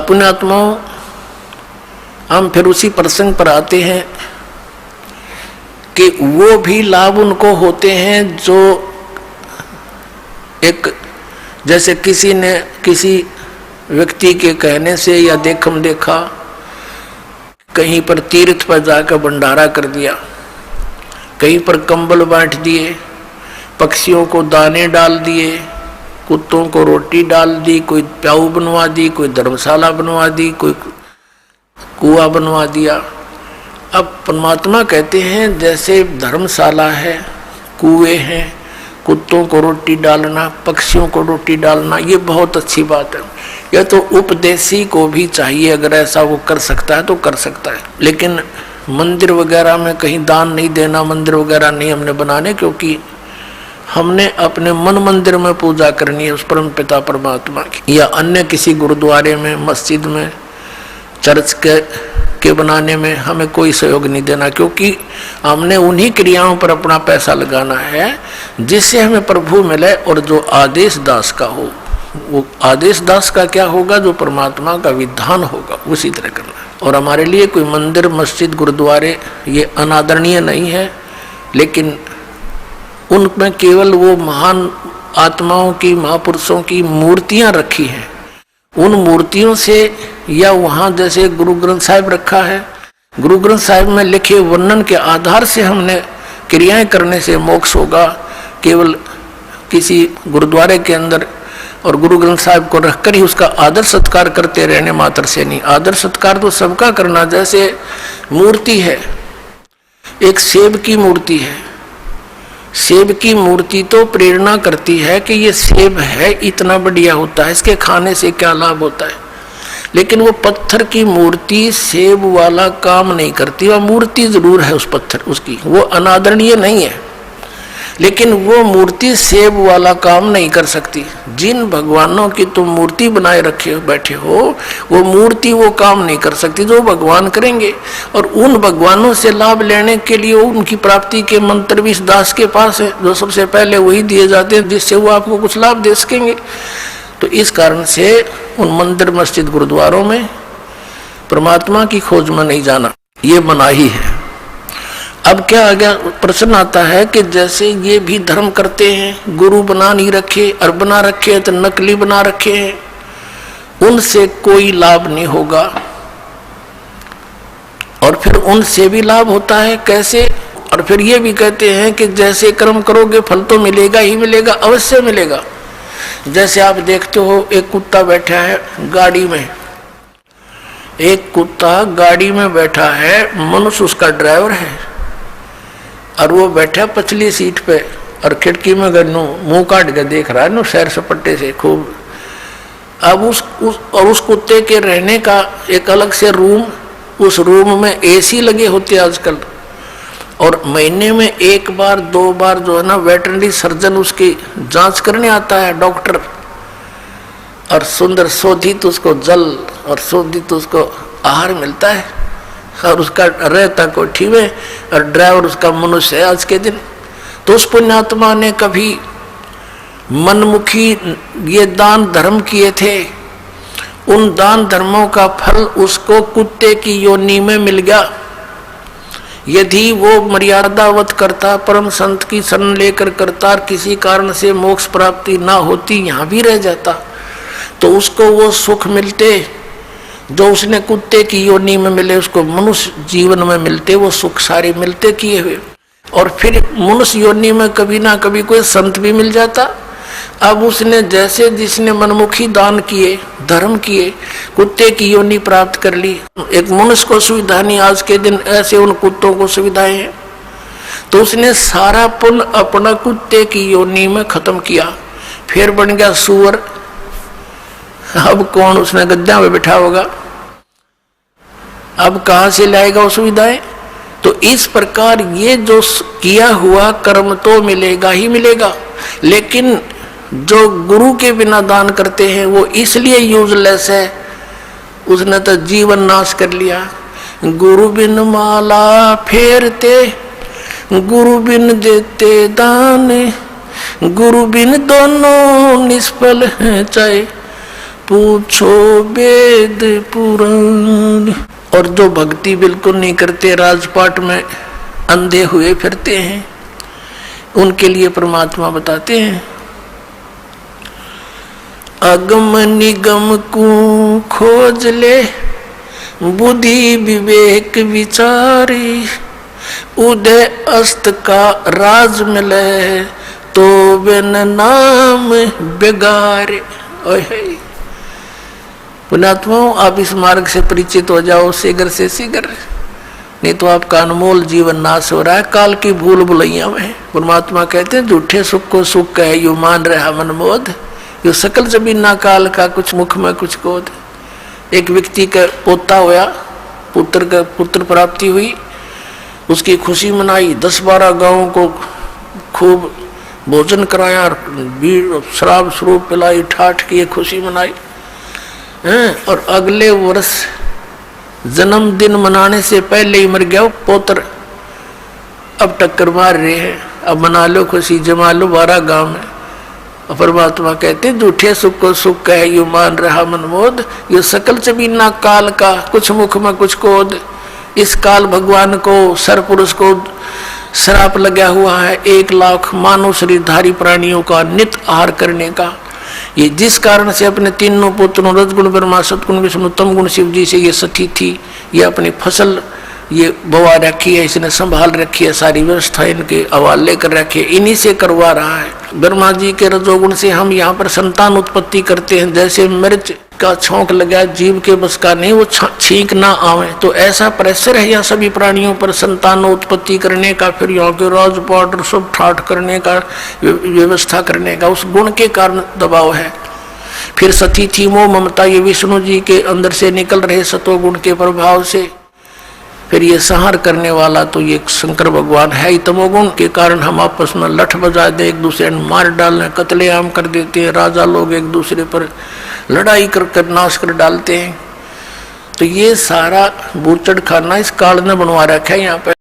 अपने आत्माओं, हम फिर उसी प्रसंग पर आते हैं कि वो भी लाभ उनको होते हैं जो एक, जैसे किसी ने किसी व्यक्ति के कहने से या देखम देखा कहीं पर तीर्थ पर जाकर भंडारा कर दिया, कहीं पर कंबल बांट दिए, पक्षियों को दाने डाल दिए, कुत्तों को रोटी डाल दी, कोई प्याऊ बनवा दी, कोई धर्मशाला बनवा दी, कोई कुआं बनवा दिया। अब परमात्मा कहते हैं जैसे धर्मशाला है, कुएं हैं, कुत्तों को रोटी डालना, पक्षियों को रोटी डालना, ये बहुत अच्छी बात है। यह तो उपदेशी को भी चाहिए, अगर ऐसा वो कर सकता है तो कर सकता है। लेकिन मंदिर वगैरह में कहीं दान नहीं देना, मंदिर वगैरह नहीं हमने बनाने, क्योंकि हमने अपने मन मंदिर में पूजा करनी है उस परम पिता परमात्मा की, या अन्य किसी गुरुद्वारे में, मस्जिद में, चर्च के बनाने में हमें कोई सहयोग नहीं देना, क्योंकि हमने उन्हीं क्रियाओं पर अपना पैसा लगाना है जिससे हमें प्रभु मिले। और जो आदेश दास का हो, वो आदेश दास का क्या होगा, जो परमात्मा का विधान होगा उसी तरह करना है। और हमारे लिए कोई मंदिर, मस्जिद, गुरुद्वारे ये अनादरणीय नहीं है, लेकिन उनमें केवल वो महान आत्माओं की, महापुरुषों की मूर्तियां रखी हैं। उन मूर्तियों से, या वहाँ जैसे गुरु ग्रंथ साहिब रखा है, गुरु ग्रंथ साहिब में लिखे वर्णन के आधार से हमने क्रियाएं करने से मोक्ष होगा। केवल किसी गुरुद्वारे के अंदर और गुरु ग्रंथ साहिब को रखकर ही उसका आदर सत्कार करते रहने मात्र से नहीं, आदर सत्कार तो सबका करना। जैसे मूर्ति है, एक सेब की मूर्ति है, सेब की मूर्ति तो प्रेरणा करती है कि ये सेब है, इतना बढ़िया होता है, इसके खाने से क्या लाभ होता है। लेकिन वो पत्थर की मूर्ति सेब वाला काम नहीं करती। वह मूर्ति जरूर है उस पत्थर, उसकी वो अनादरणीय नहीं है, लेकिन वो मूर्ति सेब वाला काम नहीं कर सकती। जिन भगवानों की तुम मूर्ति बनाए रखे बैठे हो, वो मूर्ति वो काम नहीं कर सकती जो भगवान करेंगे। और उन भगवानों से लाभ लेने के लिए उनकी प्राप्ति के मंत्र भी इस दास के पास है, जो सबसे पहले वही दिए जाते हैं जिससे वो आपको कुछ लाभ दे सकेंगे। तो इस कारण से उन मंदिर, मस्जिद, गुरुद्वारों में परमात्मा की खोज में नहीं जाना, ये मनाही है। अब क्या आ गया, प्रश्न आता है कि जैसे ये भी धर्म करते हैं, गुरु बना नहीं रखे, और बना रखे तो नकली बना रखे हैं, उनसे कोई लाभ नहीं होगा। और फिर उनसे भी लाभ होता है, कैसे? और फिर ये भी कहते हैं कि जैसे कर्म करोगे फल तो मिलेगा ही मिलेगा, अवश्य मिलेगा। जैसे आप देखते हो, एक कुत्ता बैठा है गाड़ी में, एक कुत्ता गाड़ी में बैठा है, मनुष्य उसका ड्राइवर है, और वो बैठा पछली सीट पे, और खिड़की में मुंह काट के देख रहा है ना सैर सपट्टे से खूब। अब उस कुत्ते के रहने का एक अलग से रूम, उस रूम में एसी लगे होते आजकल, और महीने में एक बार दो बार जो है ना वेटरनरी सर्जन उसकी जांच करने आता है, डॉक्टर, और सुंदर शोधित उसको जल और शोधित उसको आहार मिलता है, और उसका रहता कोठी में, और ड्राइवर उसका मनुष्य है आज के दिन। तो उस पुण्यात्मा ने कभी मनमुखी ये दान धर्म किए थे, उन दान धर्मों का फल उसको कुत्ते की योनि में मिल गया। यदि वो मर्यादावत करता, परम संत की शरण लेकर करता, किसी कारण से मोक्ष प्राप्ति ना होती, यहाँ भी रह जाता, तो उसको वो सुख मिलते जो उसने कुत्ते की योनि में मिले, उसको मनुष्य जीवन में मिलते, वो सुख सारे मिलते किए हुए। और फिर मनुष्य योनि में कभी ना कभी कोई संत भी मिल जाता। अब उसने जैसे जिसने मनमुखी दान किए, धर्म किए, कुत्ते की योनि प्राप्त कर ली। एक मनुष्य को सुविधा नहीं आज के दिन, ऐसे उन कुत्तों को सुविधाएं हैं, तो उसने सारा पुण्य अपना कुत्ते की योनि में खत्म किया, फिर बन गया सुअर। अब कौन उसने गद्दा में बैठा होगा, अब कहां से लाएगा वो सुविधाएं? तो इस प्रकार ये जो किया हुआ कर्म तो मिलेगा ही मिलेगा, लेकिन जो गुरु के बिना दान करते हैं वो इसलिए यूजलेस है, उसने तो जीवन नाश कर लिया। गुरु बिन माला फेरते, गुरु बिन देते दान, गुरु बिन दोनों निष्फल हैं चाहे, पूछो वेद पुराण। और जो भक्ति बिल्कुल नहीं करते, राजपाट में अंधे हुए फिरते हैं, उनके लिए परमात्मा बताते हैं, अगम निगम को खोज ले, बुद्धि विवेक विचारी, उदय अस्त का राज मिले, तो बिन नाम बेगारे। पुण्यात्माओं, आप इस मार्ग से परिचित हो जाओ शीघ्र से शीघ्र, नहीं तो आपका अनमोल जीवन नाश हो रहा है काल की भूल भुलैया में। परमात्मा कहते हैं, झूठे सुख को सुख कहे यू मान रहा मन मोद, यो सकल जमीना काल का कुछ मुख में कुछ कोद। एक व्यक्ति का पोता होया, पुत्र प्राप्ति हुई, उसकी खुशी मनाई, 10-12 गांवों को खूब भोजन कराया और शराब स्वरूप पिलाई, ठाठ की खुशी मनाई। और अगले वर्ष जन्मदिन मनाने से पहले ही मर गया पोत्र। अब टक्कर मार रहे हैं, अब मना लो खुशी, जमा लो 12 गांव में। परमात्मा कहते हैं, झूठे सुख को सुख कहे यू मान रहा मनमोद, ये सकल जमीना काल का कुछ मुख में कुछ कोद। इस काल भगवान को, सर पुरुष को श्राप लगा हुआ है 1 लाख मानव शरीरधारी प्राणियों का नित आहार करने का। ये जिस कारण से अपने तीनों पुत्रों रजगुण ब्रह्मा सतगुण विष्णु तम गुण शिव जी से ये सती थी, ये अपनी फसल ये बवा रखी है, इसने संभाल रखी है, सारी व्यवस्था इनके हवाले कर रखी है, इन्हीं से करवा रहा है। ब्रह्मा जी के रजोगुण से हम यहाँ पर संतान उत्पत्ति करते हैं। जैसे मिर्च का छौंक लगा, जीव के बस का नहीं, वो छींक ना आवे, तो ऐसा प्रेशर है यहाँ सभी प्राणियों पर संतान उत्पत्ति करने का, फिर यहाँ के राजपाट सब ठाठ करने का, व्यवस्था करने का, उस गुण के कारण दबाव है। फिर सती थी मोह ममता, ये विष्णु जी के अंदर से निकल रहे सतोगुण के प्रभाव से। फिर ये संहार करने वाला तो ये शंकर भगवान है ही। तमोगुण के कारण हम आपस में लठ बजा दे, एक दूसरे ने मार डालने, कत्लेआम कर देते हैं, राजा लोग एक दूसरे पर लड़ाई कर नाश कर डालते हैं। तो ये सारा बूचड़ खाना इस काल ने बनवा रखा है यहाँ पे।